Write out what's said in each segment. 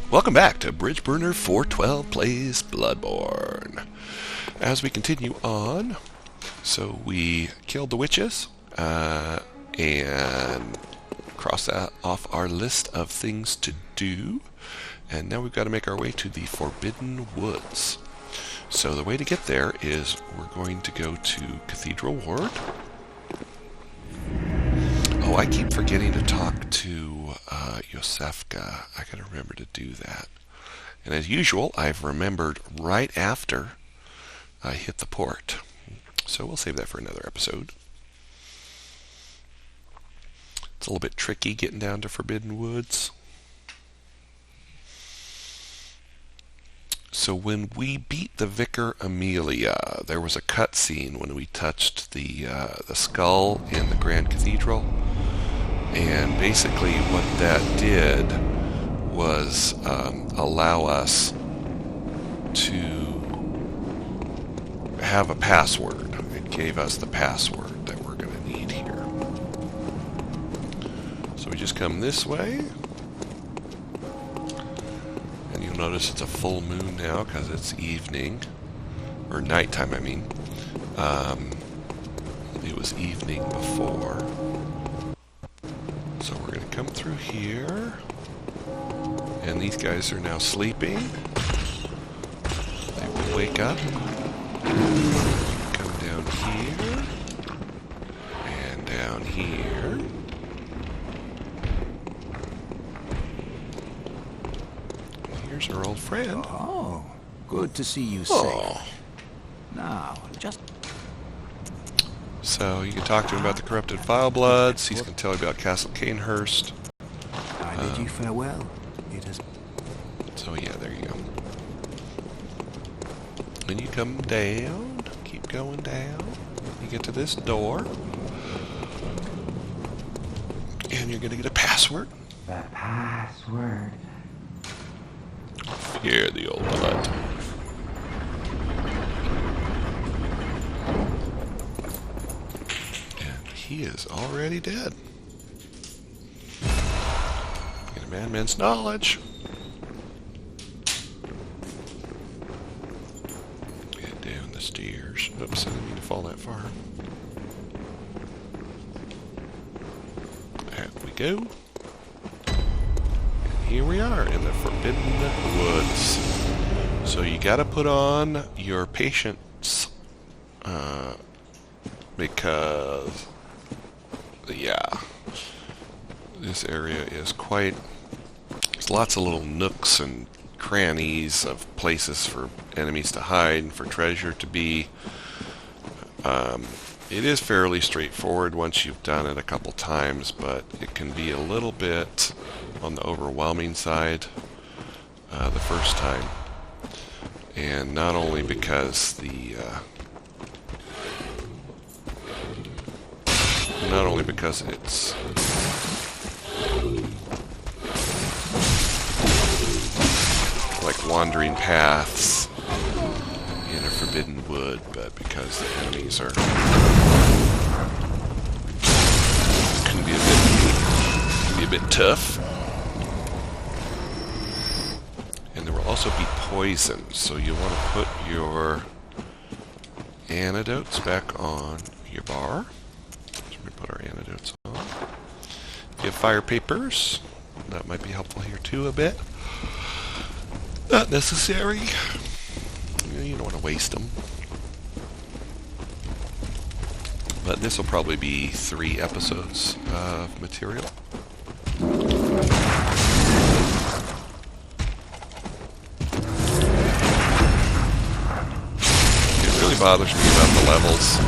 Welcome back to Bridgeburner 412 Plays Bloodborne. As we continue on, so we killed the witches and crossed that off our list of things to do, and now we've got to make our way to the Forbidden Woods. So the way to get there is we're going to go to Cathedral Ward. Oh, I keep forgetting to talk to Yosefka. I gotta remember to do that. And as usual, I've remembered right after I hit the port. So we'll save that for another episode. It's a little bit tricky getting down to Forbidden Woods. So when we beat the Vicar Amelia, there was a cutscene when we touched the skull in the Grand Cathedral. And basically what that did was allow us to have a password. It gave us the password that we're going to need here. So we just come this way. And you'll notice it's a full moon now because it's evening. Or nighttime, I mean. It was evening before. So we're going to come through here, and these guys are now sleeping. They will wake up, come down here, and down here. And here's our old friend. Oh, good to see you Oh. safe. Now, just... So you can talk to him about the corrupted Filebloods. He's going to tell you about Castle Canehurst. I bid you farewell. It has... So yeah, there you go. Then you come down, keep going down. You get to this door, and you're going to get a password. The password. Fear the old blood. He is already dead. Get a madman's knowledge. Get down the stairs. Oops, I didn't mean to fall that far. There we go. And here we are in the Forbidden Woods. So you gotta put on your patience, because yeah, this area is quite... There's lots of little nooks and crannies of places for enemies to hide and for treasure to be. It is fairly straightforward once you've done it a couple times, but it can be a little bit on the overwhelming side the first time. And not only because it's like wandering paths in a forbidden wood, but because the enemies can be a bit tough. And there will also be poison, so you want to put your antidotes back on your bar. We put our antidotes on. If you have fire papers, that might be helpful here too a bit. Not necessary. You don't want to waste them. But this will probably be 3 episodes of material. It really bothers me about the levels.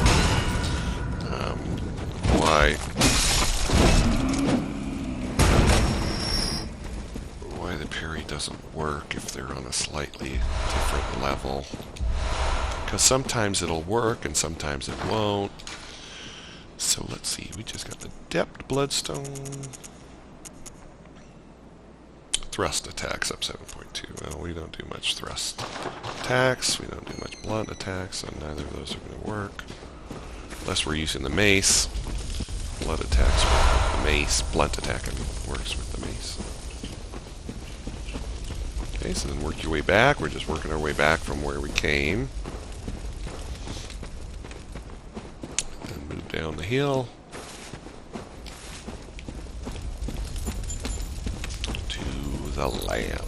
Why the parry doesn't work if they're on a slightly different level. Because sometimes it'll work and sometimes it won't. So let's see, we just got the Depth Bloodstone. Thrust attacks up 7.2. Well, we don't do much thrust attacks, we don't do much blunt attacks, so neither of those are going to work. Unless we're using the mace. Blood attacks work with the mace. Blunt attack works with the mace. Okay, so then work your way back. We're just working our way back from where we came. And move down the hill to the lamp.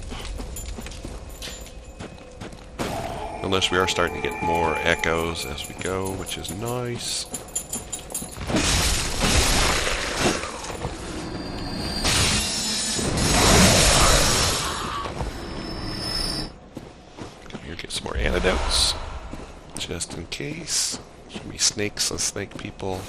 Unless we are starting to get more echoes as we go, which is nice. Come here, get some more antidotes. Just in case. There's gonna be snakes and snake people.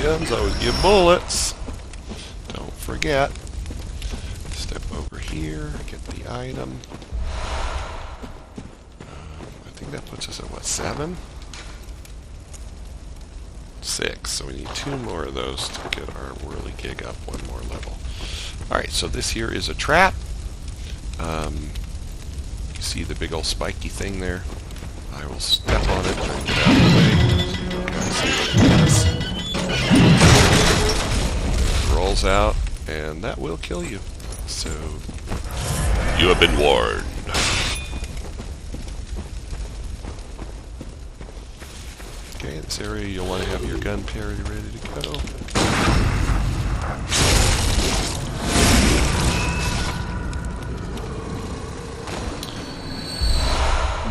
Guns always give bullets. Don't forget. Step over here, get the item. I think that puts us at what, 7? 6. So we need 2 more of those to get our whirly gig up 1 more level. Alright, so this here is a trap. You see the big old spiky thing there? I will step on it and get out of the way. So you guys see what it does. Rolls out, and that will kill you. So, you have been warned. Okay, in this area you'll want to have your gun parry ready to go.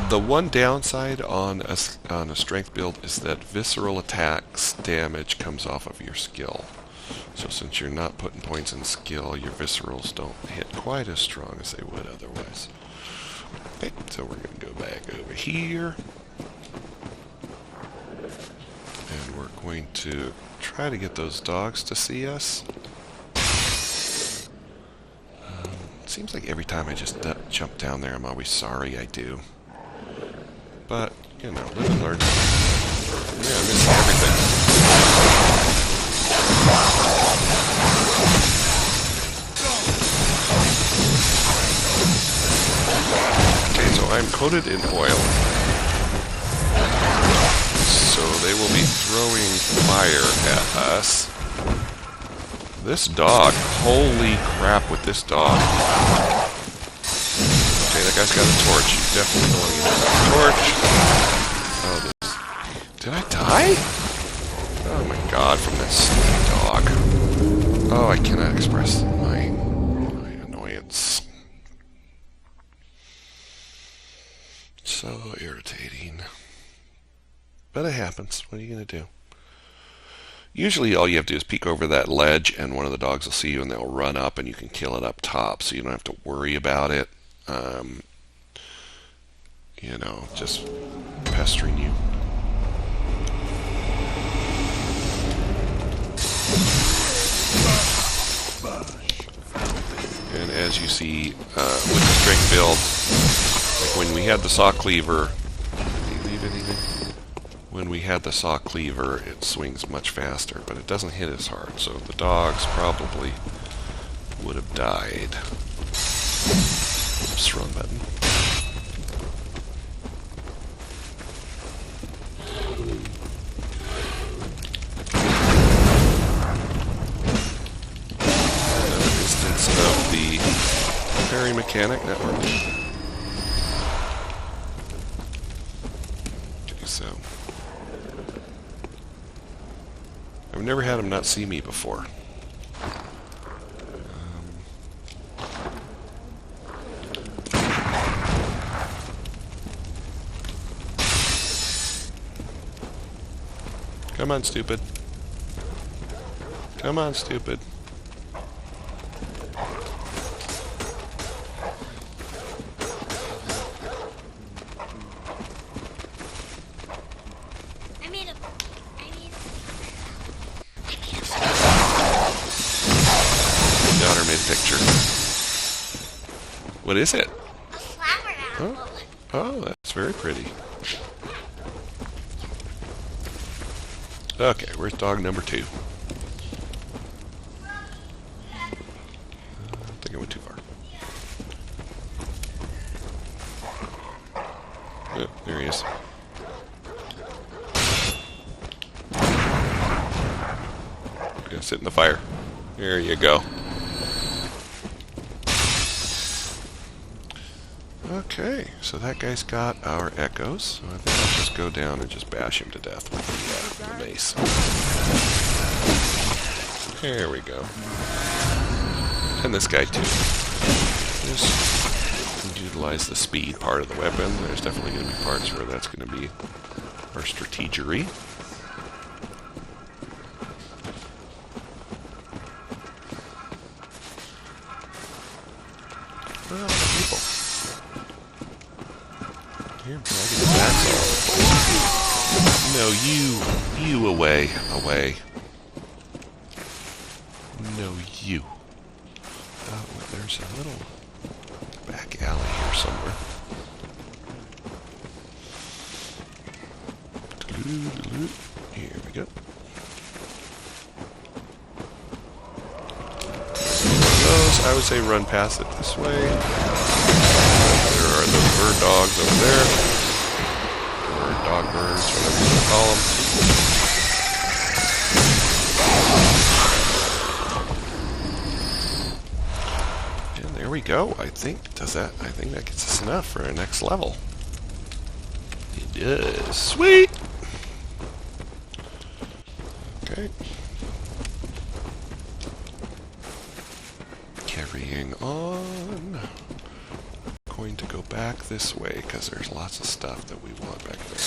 The one downside on a strength build is that visceral attacks damage comes off of your skill. So since you're not putting points in skill, your viscerals don't hit quite as strong as they would otherwise. Okay, so we're going to go back over here. And we're going to try to get those dogs to see us. It seems like every time I just jump down there, I'm always sorry I do. But, you know, live and learn. Yeah, I'm missing everything. Okay, so I'm coated in oil. So they will be throwing fire at us. This dog, holy crap with this dog. Okay, that guy's got a torch. You definitely don't want to use that torch. Oh, this. Did I die? Oh my god, from that snake dog. Oh, I cannot express my annoyance. So irritating. But it happens. What are you going to do? Usually all you have to do is peek over that ledge and one of the dogs will see you and they'll run up and you can kill it up top, so you don't have to worry about it. You know, just pestering you. And as you see, with the strength build, like when we had the saw cleaver, when we had the saw cleaver, it swings much faster, but it doesn't hit as hard, so the dogs probably would have died. Oops, wrong button. Another instance of the parry mechanic not working. Okay, so I've never had him not see me before. Come on, stupid. Come on, stupid. Daughter made a picture. What is it? A flower apple. Oh, that's very pretty. Okay, where's dog number 2? I think I went too far. Oh, there he is. Gonna sit in the fire. There you go. Okay, so that guy's got our echoes. So I think I'll just go down and just bash him to death with the mace. There we go. And this guy too. Just utilize the speed part of the weapon. There's definitely going to be parts where that's going to be our strategery. Well, people. Here, dragging his axe off. No, you away. No, you. Oh, there's a little back alley here somewhere. Here we go. I would say run past it this way. There are those bird dogs over there. Or dog birds, whatever you want to call them. And there we go. I think that gets us enough for our next level. It does. Sweet! Okay. Carrying on. I'm going to go back this way because there's lots of stuff that we want back there.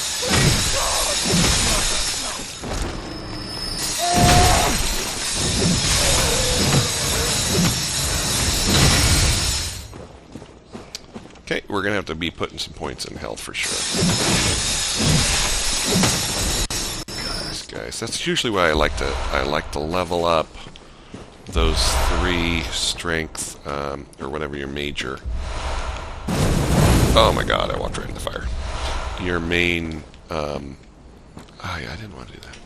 Okay, we're going to have to be putting some points in health for sure. These guys. That's usually why I like to level up those 3 strength, or whatever your major. Oh my god, I walked right in the fire. Your main, I didn't want to do that.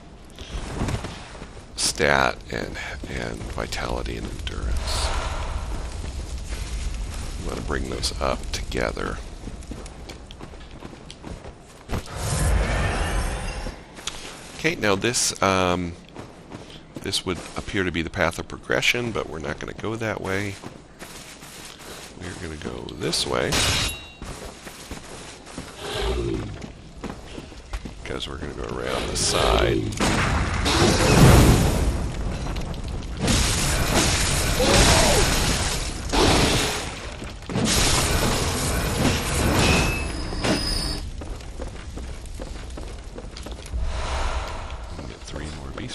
Stat and vitality and endurance. I'm going to bring those up together. Okay, now this would appear to be the path of progression, but we're not going to go that way. We're going to go this way. Because we're going to go around the side.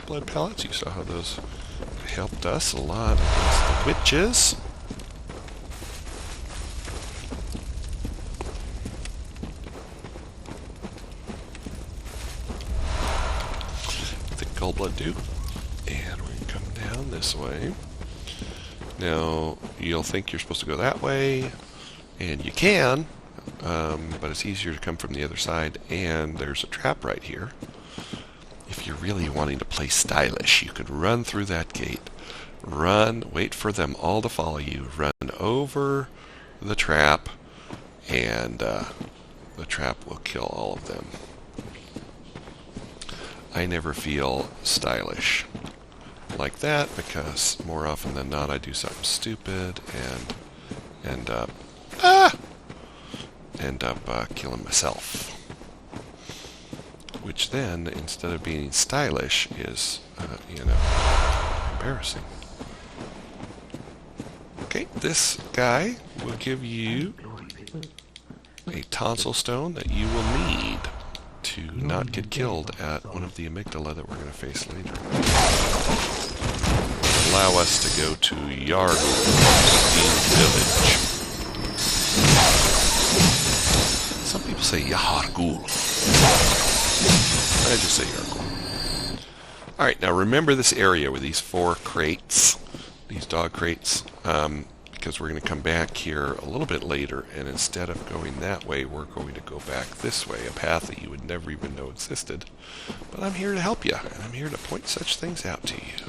Blood pellets. You saw how those helped us a lot against the witches. Thick gold blood too. And we're going to come down this way. Now, you'll think you're supposed to go that way, and you can, but it's easier to come from the other side, and there's a trap right here. If you're really wanting to play stylish, you could run through that gate. Run, wait for them all to follow you, run over the trap, and the trap will kill all of them. I never feel stylish like that because more often than not I do something stupid and end up killing myself. Which then, instead of being stylish, is, embarrassing. Okay, this guy will give you a tonsil stone that you will need to not get killed at one of the amygdala that we're going to face later. Allow us to go to Yargul Village. Some people say Yargul. I just say Yargul. Alright, now remember this area with these 4 crates, these dog crates, because we're going to come back here a little bit later, and instead of going that way, we're going to go back this way, a path that you would never even know existed. But I'm here to help you, and I'm here to point such things out to you,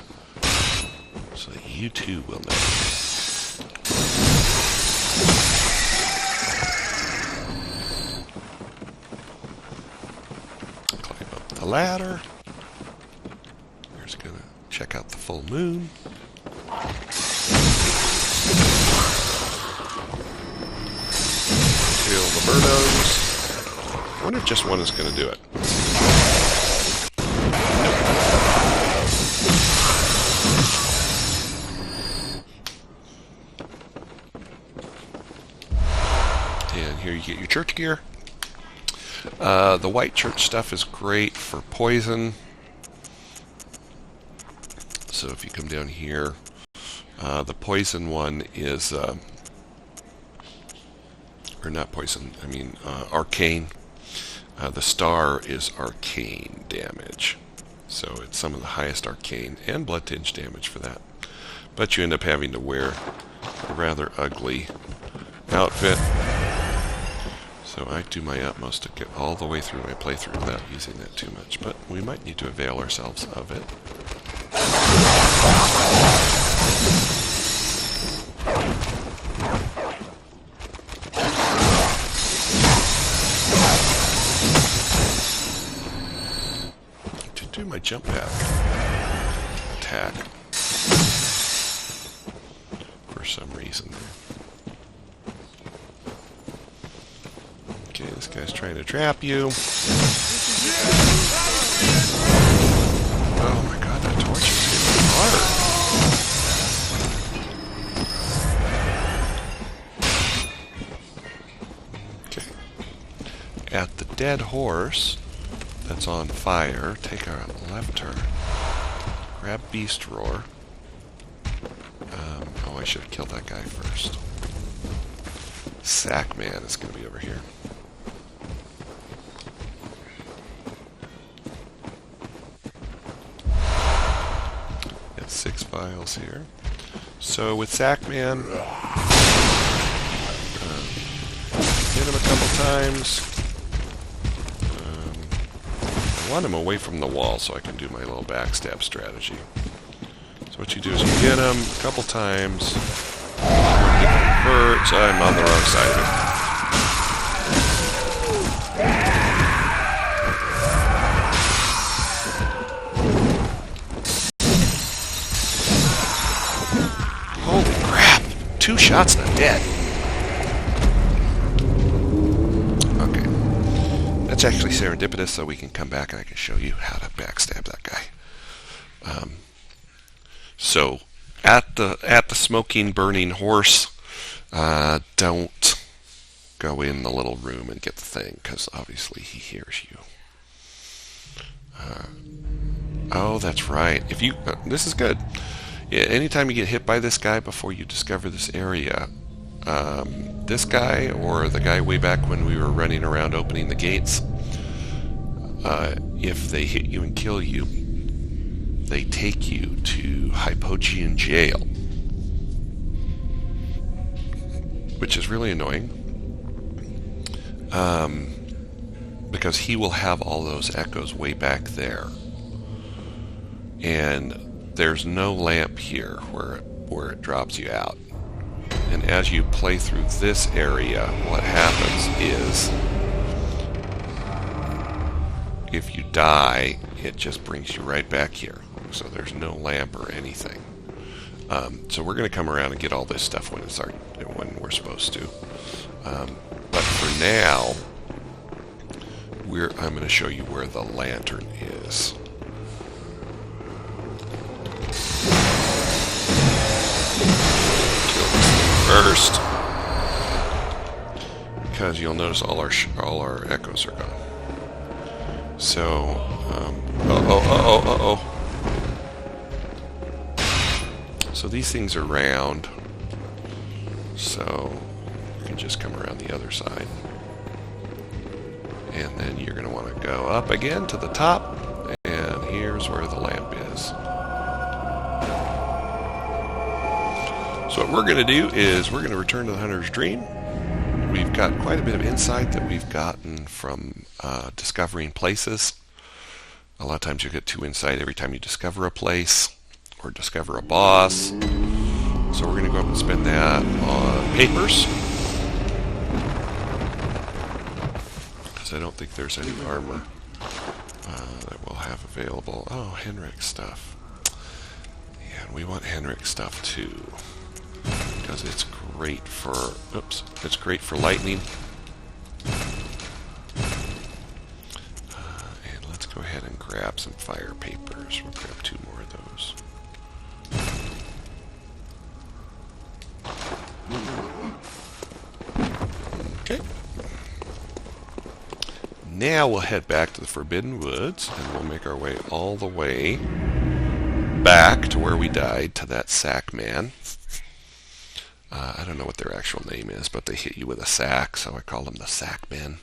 so that you too will know. ladder. We're just going to check out the full moon. Kill the birdos. I wonder if just one is going to do it. And here you get your church gear. The white church stuff is great for poison. So if you come down here, the poison one is, or not poison, I mean arcane. The star is arcane damage. So it's some of the highest arcane and blood tinge damage for that. But you end up having to wear a rather ugly outfit. So I do my utmost to get all the way through my playthrough without using that too much. But we might need to avail ourselves of it. To do my jump back attack for some reason there. Okay, this guy's trying to trap you. Oh my god, that torch is hitting hard. Okay. At the dead horse that's on fire, take a left turn. Grab Beast Roar. Oh, I should have killed that guy first. Sackman is going to be over here. Got 6 vials here. So with Sackman, hit him a couple times. I want him away from the wall so I can do my little backstab strategy. So what you do is you get him a couple times. It converts. I'm on the wrong side of it. Holy crap! 2 shots and I'm dead. Okay. That's actually serendipitous, so we can come back and I can show you how to backstab that guy. So, at the smoking, burning horse, don't go in the little room and get the thing, because obviously he hears you. Oh, that's right. If you, this is good. Yeah, anytime you get hit by this guy before you discover this area, this guy or the guy way back when we were running around opening the gates, if they hit you and kill you, they take you to Hypogean Jail, which is really annoying, because he will have all those echoes way back there, and there's no lamp here where it drops you out. And as you play through this area, what happens is, if you die, it just brings you right back here. So there's no lamp or anything. So we're going to come around and get all this stuff when we're supposed to. But for now, I'm going to show you where the lantern is. Kill this thing first, because you'll notice all our echoes are gone. So, So these things are round, so you can just come around the other side. And then you're going to want to go up again to the top, and here's where the lamp is. So what we're going to do is we're going to return to the Hunter's Dream. We've got quite a bit of insight that we've gotten from discovering places. A lot of times you get 2 insight every time you discover a place or discover a boss. So we're going to go up and spend that on papers, because I don't think there's any armor that have available? Oh, Henrik stuff. Yeah, and we want Henrik stuff too. Because it's great for... Oops. It's great for lightning. And let's go ahead and grab some fire papers. We'll grab 2 more of those. Okay. Now we'll head back to the Forbidden Woods, and we'll make our way all the way back to where we died, to that sack man. I don't know what their actual name is, but they hit you with a sack, so I call them the sack men.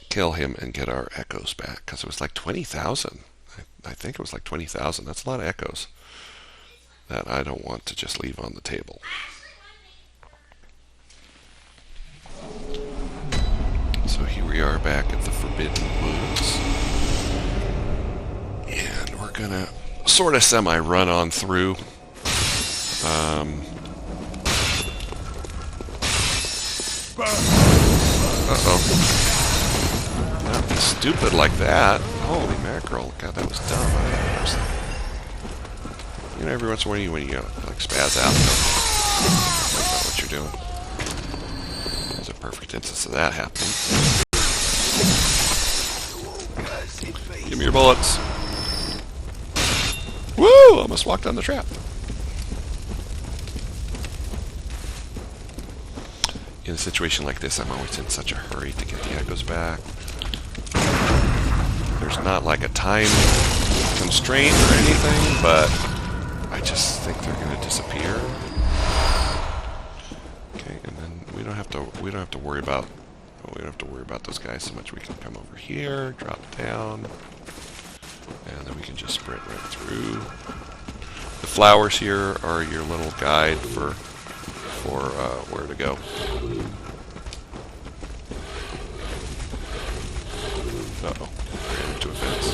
Kill him and get our echoes back, because it was like 20,000. I think it was like 20,000. That's a lot of echoes that I don't want to just leave on the table. So here we are back at the Forbidden Woods. And we're going to sort of semi-run on through. Uh-oh. Not be stupid like that. Holy mackerel. God, that was dumb. You know, every once in a while when you like spaz out. That's not what you're doing. There's a perfect instance of that happening. Give me your bullets. Woo! Almost walked on the trap. In a situation like this, I'm always in such a hurry to get the echoes back. There's not like a time constraint or anything, but I just think they're going to disappear. Okay, and then we don't have to worry about those guys so much. We can come over here, drop down, and then we can just sprint right through. The flowers here are your little guide for where to go. Uh-oh. Ran into a fence.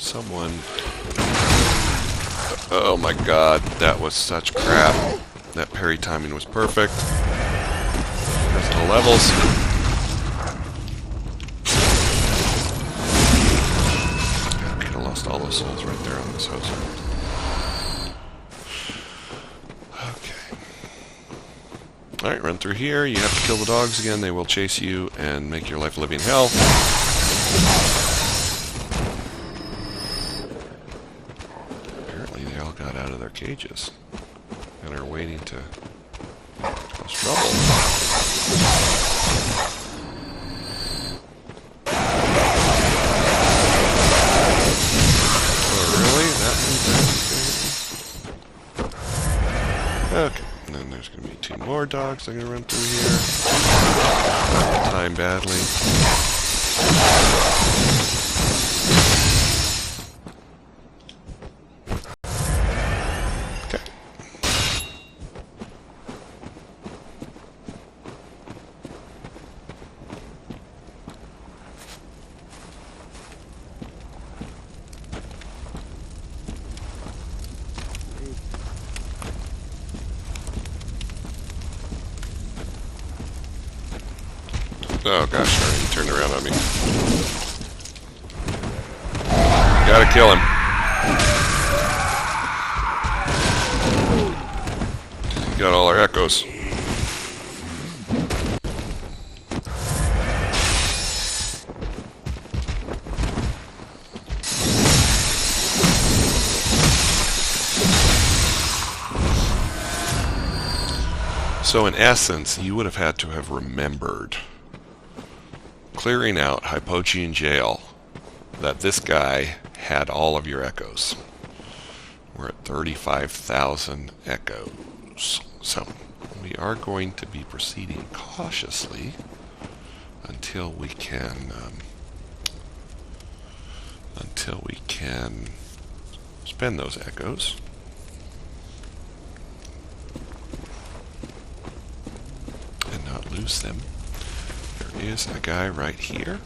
Someone... Oh my god, that was such crap. That parry timing was perfect. There's the levels. All those souls right there on this host. Okay. Alright, run through here. You have to kill the dogs again. They will chase you and make your life a living hell. Apparently they all got out of their cages and are waiting to cause trouble. Okay, and then there's going to be 2 more dogs that are going to run through here. Time badly. Okay. Oh gosh, sorry, he turned around on me. Gotta kill him. He got all our echoes. So in essence, you would have had to have remembered, clearing out Hypogean Jail, that this guy had all of your echoes. We're at 35,000 echoes. So we are going to be proceeding cautiously until we can spend those echoes. And not lose them. There is a guy right here.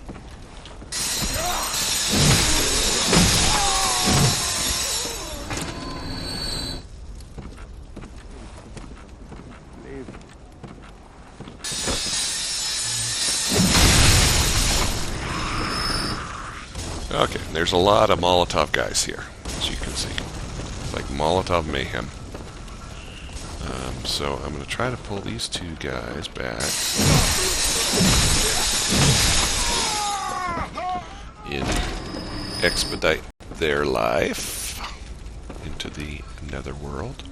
Okay, there's a lot of Molotov guys here, as you can see. It's like Molotov mayhem. So I'm going to try to pull these two guys back and expedite their life into the netherworld.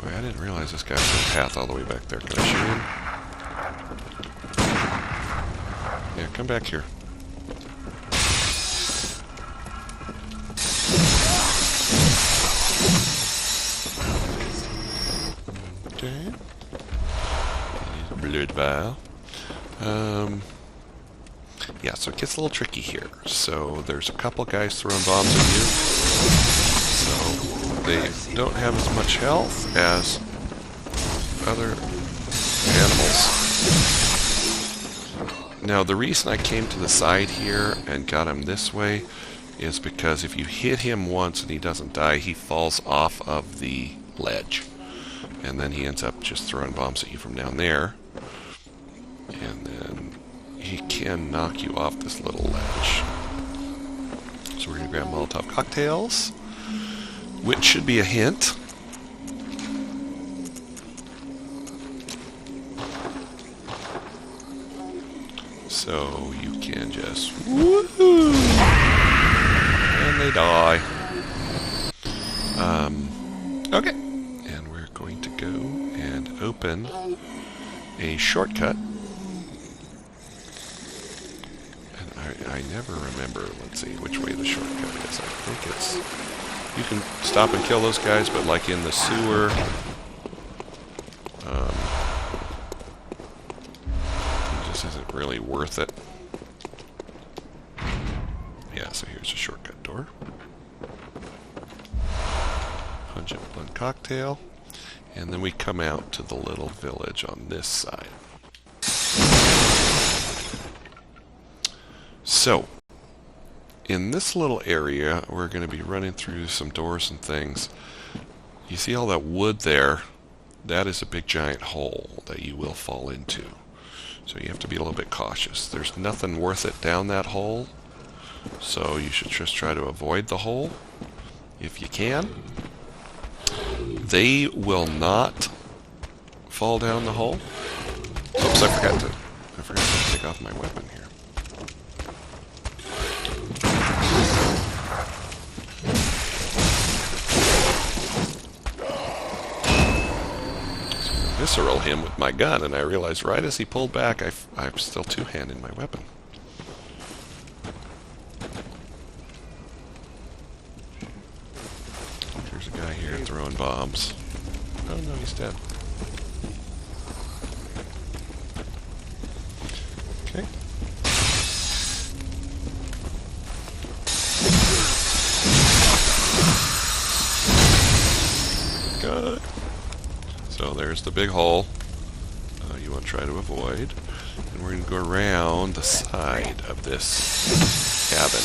Boy, I didn't realize this guy was on a path all the way back there. Can I shoot him? Yeah, come back here. Okay. Blood vial. Yeah, so it gets a little tricky here. So there's a couple guys throwing bombs at you. So they don't have as much health as other animals. Now the reason I came to the side here and got him this way is because if you hit him once and he doesn't die, he falls off of the ledge. And then he ends up just throwing bombs at you from down there. And then he can knock you off this little ledge. So we're going to grab Molotov cocktails, which should be a hint. So you can just woohoo! And they die. Okay. Going to go and open a shortcut. And I never remember, let's see, which way the shortcut is. I think it's... You can stop and kill those guys, but like in the sewer... it just isn't really worth it. Yeah, so here's a shortcut door. Pungent Blood Cocktail. And then we come out to the little village on this side. So, in this little area, we're going to be running through some doors and things. You see all that wood there? That is a big giant hole that you will fall into. So you have to be a little bit cautious. There's nothing worth it down that hole, so you should just try to avoid the hole if you can. They will not fall down the hole. Oops, I forgot to take off my weapon here. So I visceral him with my gun, and I realized right as he pulled back, I'm still two-handing my weapon. There's a guy here throwing bombs. Oh no, he's dead. Okay. Good. So there's the big hole you want to try to avoid. And we're going to go around the side of this cabin.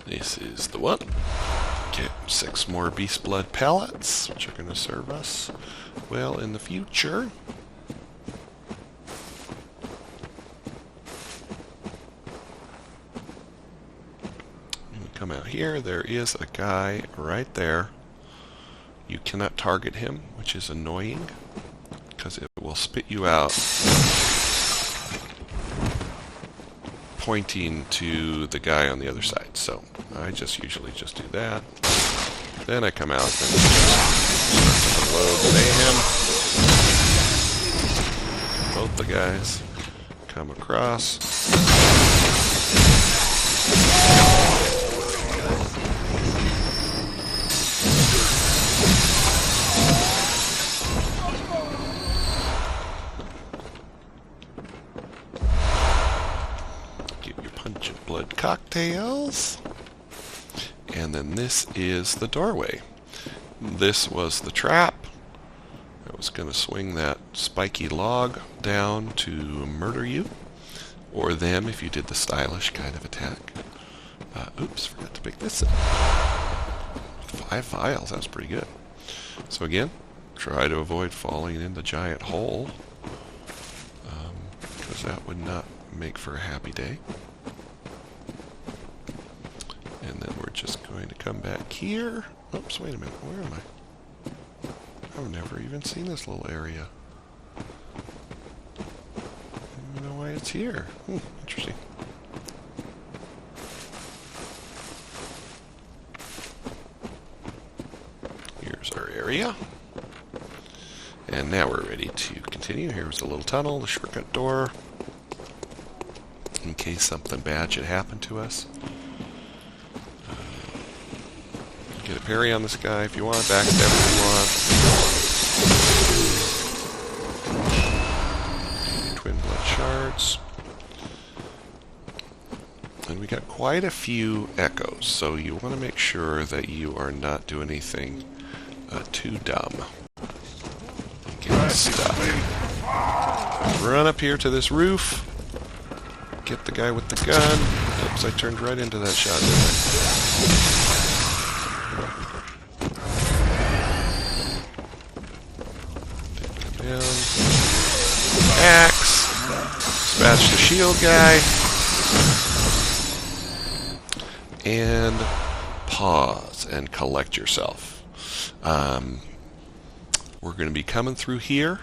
This is the one. Get 6 more beast blood pellets, which are going to serve us well in the future. When we come out here, there is a guy right there. You cannot target him, which is annoying, because it will spit you out, pointing to the guy on the other side. So I usually just do that. Then I come out and start to load the mayhem. Both the guys come across. Blood cocktails. And then this is the doorway. This was the trap. I was going to swing that spiky log down to murder you. or them if you did the stylish kind of attack. Oops, forgot to pick this up. 5 vials, that was pretty good. So again, try to avoid falling in the giant hole, because that would not make for a happy day. And then we're just going to come back here. Oops, wait a minute, where am I? I've never even seen this little area. I don't even know why it's here. Interesting. Here's our area. And now we're ready to continue. Here's a little tunnel, the shortcut door, in case something bad should happen to us. Get a parry on this guy if you want, backstab if you want. Twin blood shards. And we got quite a few echoes, so you want to make sure that you are not doing anything too dumb. Get stuck. Run up here to this roof. Get the guy with the gun. Oops, I turned right into that shot, didn't I? Down. Axe. Dispatch the shield guy. And pause and collect yourself. We're going to be coming through here.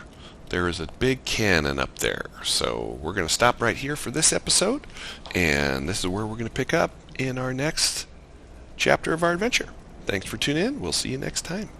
There is a big cannon up there. So we're going to stop right here for this episode. And this is where we're going to pick up in our next chapter of our adventure. Thanks for tuning in. We'll see you next time.